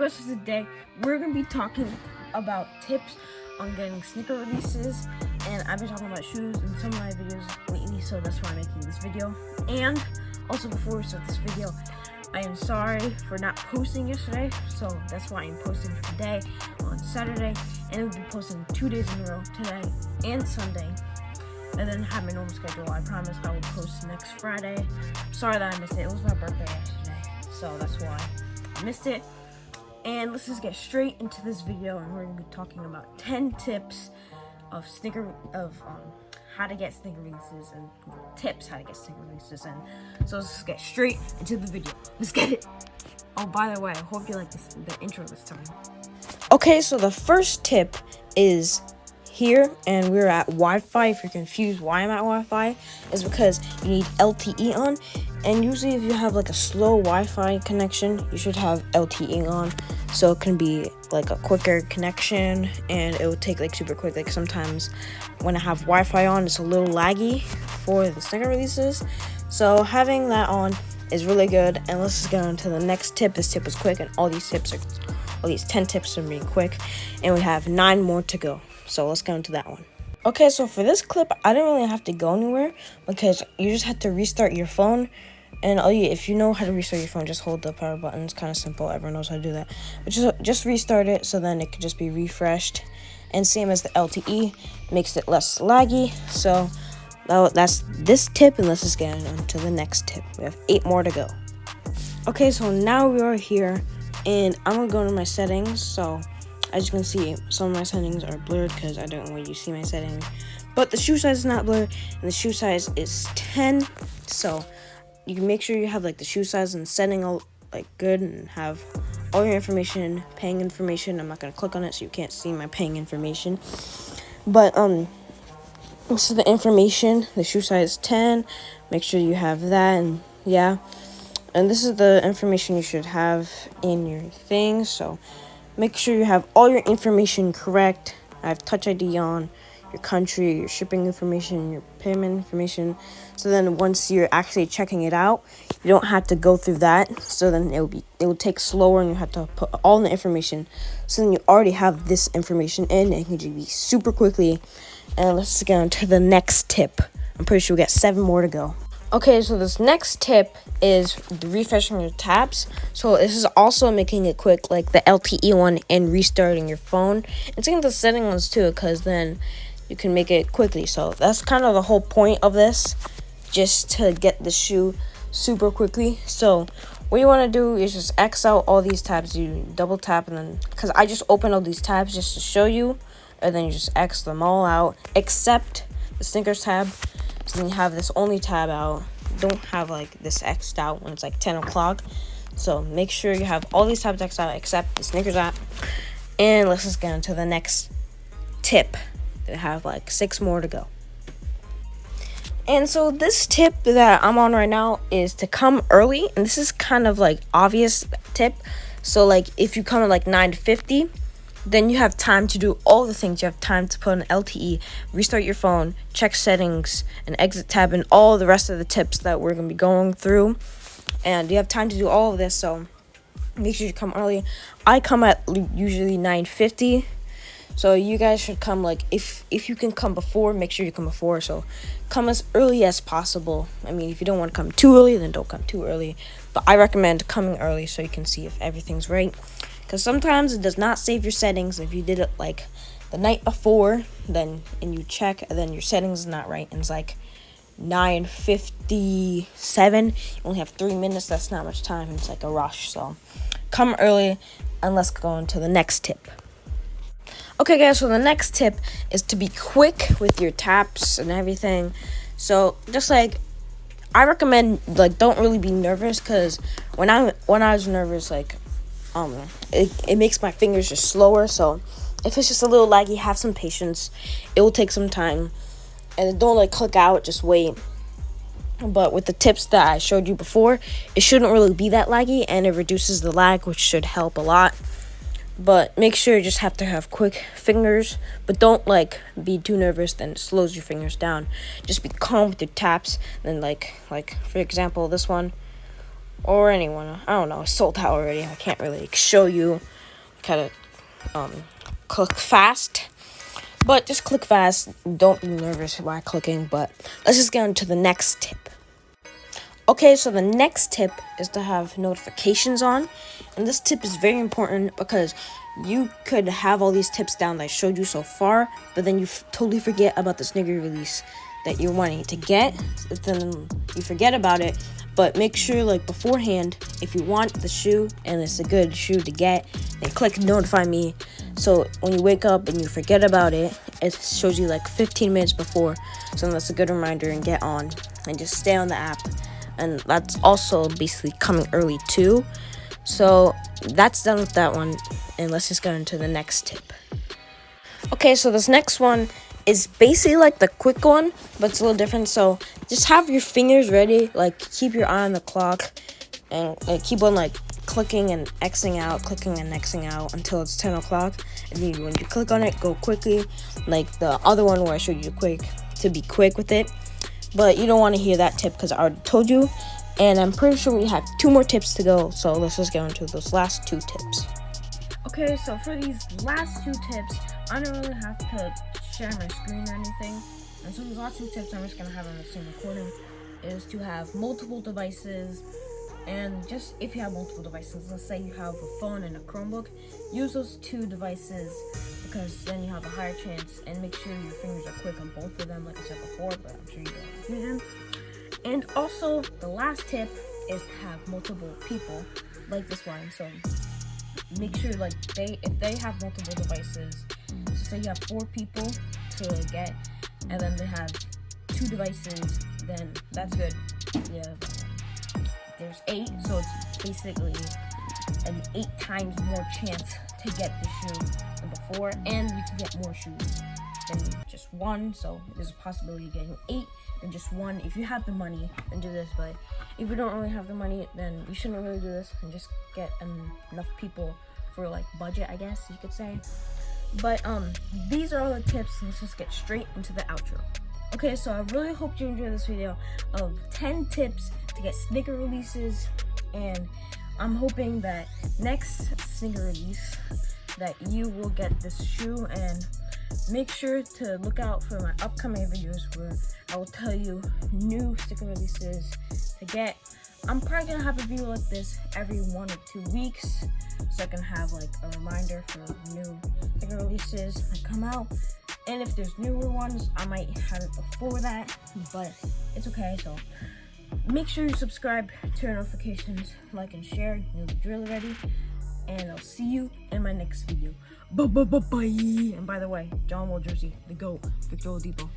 guys, so today we're gonna be talking about tips on getting sneaker releases, and I've been talking about shoes in some of my videos lately, so that's why I'm making this video. And also, before we start this video, I am sorry for not posting yesterday, so that's why I'm posting today on Saturday, and it will be posting 2 days in a row, today and Sunday, and then have my normal schedule. I promise I will post next Friday. Sorry that I missed it. It was my birthday yesterday, so that's why I missed it. And let's just get straight into this video, and we're gonna be talking about 10 tips of how to get sneaker releases, and tips how to get sneaker releases. And so let's just get straight into the video. Let's get it. Oh, by the way, I hope you like the intro this time. Okay, so the first tip is here, and we're at Wi-Fi. If you're confused why I'm at Wi-Fi, is because you need LTE on, and usually if you have like a slow Wi-Fi connection, you should have LTE on, so it can be like a quicker connection, and it will take like super quick. Like sometimes when I have Wi-Fi on, it's a little laggy for the sneaker releases, so having that on is really good. And let's just get on to the next tip. This tip was quick, and all these 10 tips are being quick, and we have 9 more to go. So let's go into that one. Okay, so for this clip, I didn't really have to go anywhere because you just had to restart your phone. And if you know how to restart your phone, just hold the power button. It's kind of simple. Everyone knows how to do that. But just restart it, so then it could just be refreshed. And same as the LTE, makes it less laggy. So that's this tip, and let's just get on to the next tip. We have 8 more to go. Okay, so now we are here, and I'm gonna go into my settings. So as you can see, some of my settings are blurred because I don't want you to see my settings. But the shoe size is not blurred, and the shoe size is 10. So you can make sure you have like the shoe size and setting all like good, and have all your information, paying information. I'm not gonna click on it so you can't see my paying information. But this is the information. The shoe size 10. Make sure you have that, and yeah. And this is the information you should have in your thing. So make sure you have all your information correct. I have Touch ID on, your country, your shipping information, your payment information. So then once you're actually checking it out, you don't have to go through that. So then it will take slower, and you have to put all the information. So then you already have this information in, and it can just be super quickly. And let's get on to the next tip. I'm pretty sure we got 7 more to go. Okay, so this next tip is the refreshing your tabs. So this is also making it quick, like the LTE one, and restarting your phone. And same with the setting ones too, because then you can make it quickly. So that's kind of the whole point of this, just to get the shoe super quickly. So what you want to do is just X out all these tabs. You double tap, and then, because I just opened all these tabs just to show you, and then you just X them all out except the sneakers tab. So then you have this only tab out. Don't have like this X'd out when it's like 10 o'clock. So make sure you have all these tabs X'd out except the sneakers app. And let's just get into the next tip. We have like 6 more to go. And so this tip that I'm on right now is to come early. And this is kind of like obvious tip. So like if you come at like 9:50, then you have time to do all the things. You have time to put an LTE, restart your phone, check settings, and exit tab, and all the rest of the tips that we're going to be going through. And you have time to do all of this, so make sure you come early. I come at usually 9:50, so you guys should come, like, if you can come before, make sure you come before. So come as early as possible. I mean, if you don't want to come too early, then don't come too early. But I recommend coming early so you can see if everything's right. Because sometimes it does not save your settings. If you did it like the night before, and you check, and then your settings is not right, and it's like 9:57. You only have 3 minutes. That's not much time. It's like a rush. So come early, and let's go into the next tip. Okay, guys. So the next tip is to be quick with your taps and everything. So just like, I recommend, like, don't really be nervous, because when I was nervous, like, it makes my fingers just slower. So if it's just a little laggy, have some patience. It will take some time, and don't like click out, just wait. But with the tips that I showed you before, it shouldn't really be that laggy, and it reduces the lag, which should help a lot. But make sure you just have to have quick fingers, but don't like be too nervous, then it slows your fingers down. Just be calm with your taps. Then like for example, this one, or anyone. I don't know. It's sold out already. I can't really show you. Kind of click fast. But just click fast. Don't be nervous while clicking. But let's just get into the next tip. Okay, so the next tip is to have notifications on. And this tip is very important because you could have all these tips down that I showed you so far, but then you totally forget about the sneaker release that you're wanting to get. Then you forget about it. But make sure, like, beforehand, if you want the shoe and it's a good shoe to get, then click notify me. So when you wake up and you forget about it, it shows you like 15 minutes before. So that's a good reminder, and get on and just stay on the app. And that's also basically coming early too. So that's done with that one. And let's just go into the next tip. Okay, so this next one is basically like the quick one, but it's a little different. So just have your fingers ready, like keep your eye on the clock, and keep on like clicking and Xing out, clicking and Xing out until it's 10 o'clock. And then when you click on it, go quickly, like the other one where I showed you to be quick with it. But you don't want to hear that tip because I already told you. And I'm pretty sure we have 2 more tips to go. So let's just go into those last 2 tips. Okay, so for these last 2 tips, I don't really have to share my screen or anything. And so these last 2 tips I'm just going to have on the same recording is to have multiple devices. And just if you have multiple devices, let's say you have a phone and a Chromebook, use those 2 devices because then you have a higher chance, and make sure your fingers are quick on both of them like I said before, but I'm sure you don't do them. And also the last tip is to have multiple people like this one. So make sure like if they have multiple devices, so say you have 4 people to get and then they have 2 devices, then that's good. Yeah. There's 8, so it's basically an 8 times more chance to get the shoe than before, and you can get more shoes than just 1. So there's a possibility of getting 8 than just 1 if you have the money, then do this. But if you don't really have the money, then you shouldn't really do this and just get enough people for like budget, I guess you could say. But these are all the tips. Let's just get straight into the outro. Okay, so I really hope you enjoyed this video of 10 tips to get sneaker releases, and I'm hoping that next sneaker release that you will get this shoe. And make sure to look out for my upcoming videos where I will tell you new sneaker releases to get. I'm probably gonna have a video like this every 1 or 2 weeks, so I can have like a reminder for new sneaker releases that come out. And if there's newer ones, I might have it before that, but it's okay. So make sure you subscribe, turn notifications, like and share. You know the drill already. And I'll see you in my next video. Bye. And by the way, John Wall jersey, the GOAT, Victor Oladipo.